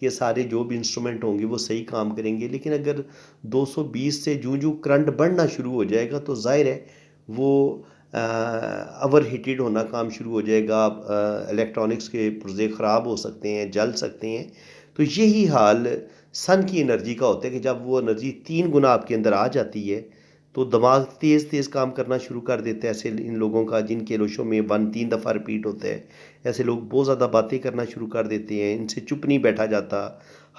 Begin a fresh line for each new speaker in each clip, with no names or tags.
کہ سارے جو بھی انسٹرومنٹ ہوں گے وہ صحیح کام کریں گے، لیکن اگر 220 سے جو کرنٹ بڑھنا شروع ہو جائے گا تو ظاہر ہے وہ اوور ہیٹڈ ہونا کام شروع ہو جائے گا، الیکٹرانکس کے پرزے خراب ہو سکتے ہیں، جل سکتے ہیں۔ تو یہی حال سن کی انرجی کا ہوتا ہے کہ جب وہ انرجی 3 گنا آپ کے اندر آ جاتی ہے تو دماغ تیز تیز کام کرنا شروع کر دیتا ہے۔ ایسے ان لوگوں کا جن کے لوشوں میں 3 دفعہ ریپیٹ ہوتا ہے، ایسے لوگ بہت زیادہ باتیں کرنا شروع کر دیتے ہیں، ان سے چپ نہیں بیٹھا جاتا،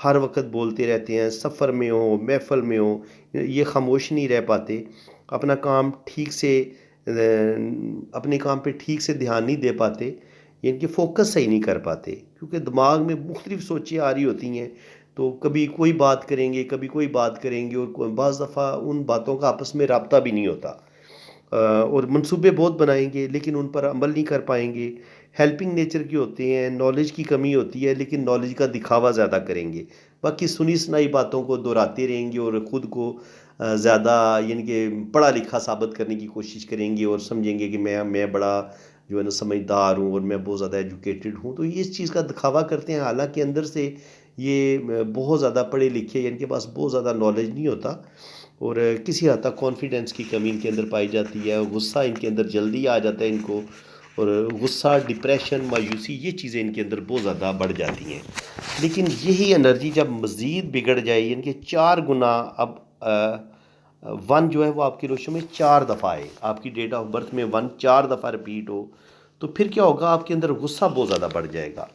ہر وقت بولتے رہتے ہیں، سفر میں ہو، محفل میں ہو، یہ خاموش نہیں رہ پاتے، اپنا کام ٹھیک سے اپنے کام پہ ٹھیک سے دھیان نہیں دے پاتے، ان کے فوکس صحیح نہیں کر پاتے، کیونکہ دماغ میں مختلف سوچیں آ رہی ہوتی ہیں۔ تو کبھی کوئی بات کریں گے، کبھی کوئی بات کریں گے، اور بعض دفعہ ان باتوں کا آپس میں رابطہ بھی نہیں ہوتا، اور منصوبے بہت بنائیں گے لیکن ان پر عمل نہیں کر پائیں گے، ہیلپنگ نیچر کی ہوتے ہیں، نالج کی کمی ہوتی ہے لیکن نالج کا دکھاوا زیادہ کریں گے، باقی سنی سنائی باتوں کو دہراتے رہیں گے اور خود کو زیادہ یعنی کہ پڑھا لکھا ثابت کرنے کی کوشش کریں گے اور سمجھیں گے کہ میں بڑا جو ہے نا سمجھدار ہوں اور میں بہت زیادہ ایجوکیٹڈ ہوں، تو یہ اس چیز کا دکھاوا کرتے ہیں، حالانکہ اندر سے یہ بہت زیادہ پڑھے لکھے ان کے پاس بہت زیادہ نالج نہیں ہوتا، اور کسی حد تک کانفیڈنس کی کمی ان کے اندر پائی جاتی ہے، غصہ ان کے اندر جلدی آ جاتا ہے ان کو، اور غصہ، ڈپریشن، مایوسی، یہ چیزیں ان کے اندر بہت زیادہ بڑھ جاتی ہیں۔ لیکن یہی انرجی جب مزید بگڑ جائے، یعنی کہ 4 گنا، اب 1 جو ہے وہ آپ کے روشوں میں 4 دفعہ آئے، آپ کی ڈیٹ آف برتھ میں 1 4 دفعہ ریپیٹ ہو، تو پھر کیا ہوگا؟ آپ کے اندر غصہ بہت زیادہ بڑھ جائے گا،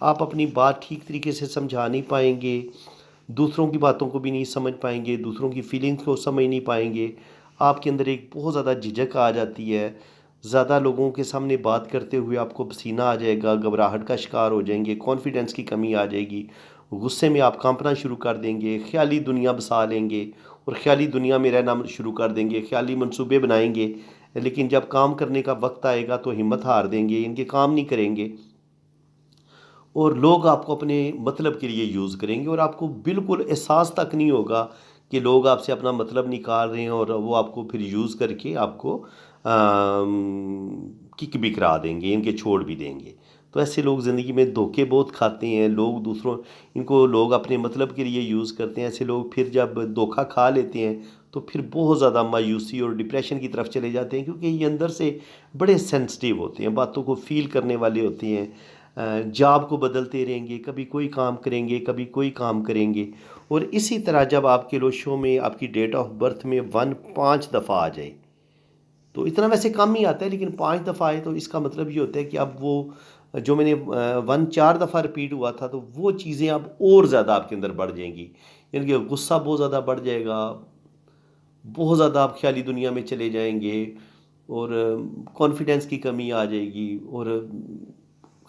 آپ اپنی بات ٹھیک طریقے سے سمجھا نہیں پائیں گے، دوسروں کی باتوں کو بھی نہیں سمجھ پائیں گے، دوسروں کی فیلنگز کو سمجھ نہیں پائیں گے، آپ کے اندر ایک بہت زیادہ جھجک آ جاتی ہے، زیادہ لوگوں کے سامنے بات کرتے ہوئے آپ کو پسینہ آ جائے گا، گھبراہٹ کا شکار ہو جائیں گے، کانفیڈنس کی کمی آ جائے گی، غصے میں آپ کانپنا شروع کر دیں گے، خیالی دنیا بسا لیں گے اور خیالی دنیا میں رہنا شروع کر دیں گے، خیالی منصوبے بنائیں گے، لیکن جب کام کرنے کا وقت آئے گا تو ہمت ہار دیں گے، ان کے کام نہیں کریں گے، اور لوگ آپ کو اپنے مطلب کے لیے یوز کریں گے، اور آپ کو بالکل احساس تک نہیں ہوگا کہ لوگ آپ سے اپنا مطلب نکال رہے ہیں، اور وہ آپ کو پھر یوز کر کے آپ کو کک بھی کرا دیں گے، ان کے چھوڑ بھی دیں گے۔ تو ایسے لوگ زندگی میں دھوکے بہت کھاتے ہیں، ان کو لوگ اپنے مطلب کے لیے یوز کرتے ہیں، ایسے لوگ پھر جب دھوکا کھا لیتے ہیں تو پھر بہت زیادہ مایوسی اور ڈپریشن کی طرف چلے جاتے ہیں، کیونکہ یہ اندر سے بڑے سینسٹیو ہوتے ہیں، باتوں کو فیل کرنے والے ہوتے ہیں، جاب کو بدلتے رہیں گے، کبھی کوئی کام کریں گے، کبھی کوئی کام کریں گے، اور اسی طرح جب آپ کے لوشوں میں آپ کی ڈیٹ آف برتھ میں 1 5 دفعہ آ جائے، تو اتنا ویسے کم ہی آتا ہے لیکن 5 دفعہ آئے تو اس کا مطلب یہ ہوتا ہے کہ اب وہ جو میں نے 1 4 دفعہ ریپیٹ ہوا تھا تو وہ چیزیں اب اور زیادہ آپ کے اندر بڑھ جائیں گی، یعنی کہ غصہ بہت زیادہ بڑھ جائے گا، بہت زیادہ آپ خیالی دنیا میں چلے جائیں گے، اور کانفیڈنس کی کمی آ جائے گی، اور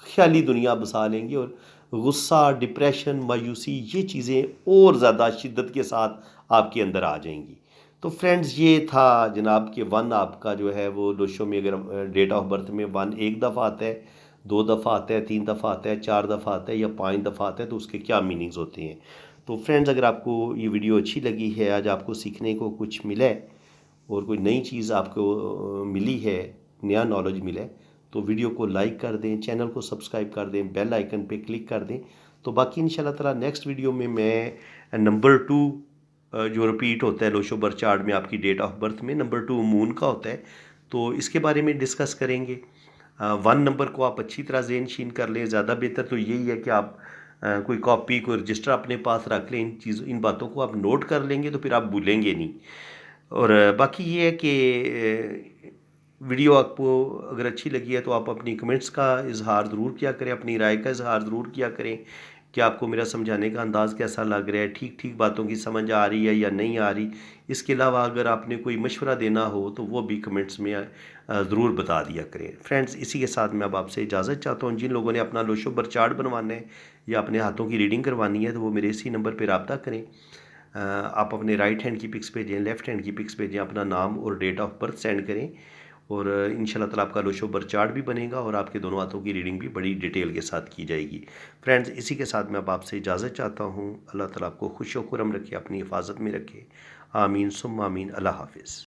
خیالی دنیا بسا لیں گے، اور غصہ، ڈپریشن، مایوسی، یہ چیزیں اور زیادہ شدت کے ساتھ آپ کے اندر آ جائیں گی۔ تو فرینڈز یہ تھا جناب کہ 1 آپ کا جو ہے وہ لوشوں میں اگر ڈیٹ آف برتھ میں 1 ایک دفعہ آتا ہے، 2 دفعہ آتا ہے، 3 دفعہ آتا ہے، 4 دفعہ آتا ہے یا 5 دفعہ آتا ہے، تو اس کے کیا میننگز ہوتے ہیں۔ تو فرینڈز اگر آپ کو یہ ویڈیو اچھی لگی ہے، آج آپ کو سیکھنے کو کچھ ملا ہے اور کوئی نئی چیز آپ کو ملی ہے، نیا نالج ملا ہے، تو ویڈیو کو لائک کر دیں، چینل کو سبسکرائب کر دیں، بیل آئیکن پہ کلک کر دیں۔ تو باقی انشاءاللہ تعالیٰ نیکسٹ ویڈیو میں نمبر 2 جو ریپیٹ ہوتا ہے لوشو برتھ چارٹ میں آپ کی ڈیٹ آف برتھ میں، نمبر 2 مون کا ہوتا ہے، تو اس کے بارے میں ڈسکس کریں گے۔ 1 نمبر کو آپ اچھی طرح ذہن نشین کر لیں، زیادہ بہتر تو یہی ہے کہ آپ کوئی کاپی، کوئی رجسٹر اپنے پاس رکھ لیں، ان باتوں کو آپ نوٹ کر لیں گے تو پھر آپ بھولیں گے نہیں۔ اور باقی یہ ہے کہ ویڈیو آپ کو اگر اچھی لگی ہے تو آپ اپنی کمنٹس کا اظہار ضرور کیا کریں، اپنی رائے کا اظہار ضرور کیا کریں کہ آپ کو میرا سمجھانے کا انداز کیسا لگ رہا ہے، ٹھیک ٹھیک باتوں کی سمجھ آ رہی ہے یا نہیں آ رہی۔ اس کے علاوہ اگر آپ نے کوئی مشورہ دینا ہو تو وہ بھی کمنٹس میں ضرور بتا دیا کریں۔ فرینڈز اسی کے ساتھ میں اب آپ سے اجازت چاہتا ہوں، جن لوگوں نے اپنا لوشو برتھ چارٹ بنوانا ہے یا اپنے ہاتھوں کی ریڈنگ کروانی ہے تو وہ میرے اسی نمبر پہ رابطہ کریں۔ آپ اپنے رائٹ ہینڈ کی پکس بھیجیں، لیفٹ ہینڈ کی پکس بھیجیں، اپنا نام اور ڈیٹ آف برتھ سینڈ کریں، اور انشاءاللہ تعالیٰ آپ کا لوشو برتھ چارٹ بھی بنے گا اور آپ کے دونوں ہاتھوں کی ریڈنگ بھی بڑی ڈیٹیل کے ساتھ کی جائے گی۔ فرینڈز اسی کے ساتھ میں اب آپ سے اجازت چاہتا ہوں، اللہ تعالیٰ آپ کو خوش و خرم رکھے، اپنی حفاظت میں رکھے، آمین ثم آمین، اللہ حافظ۔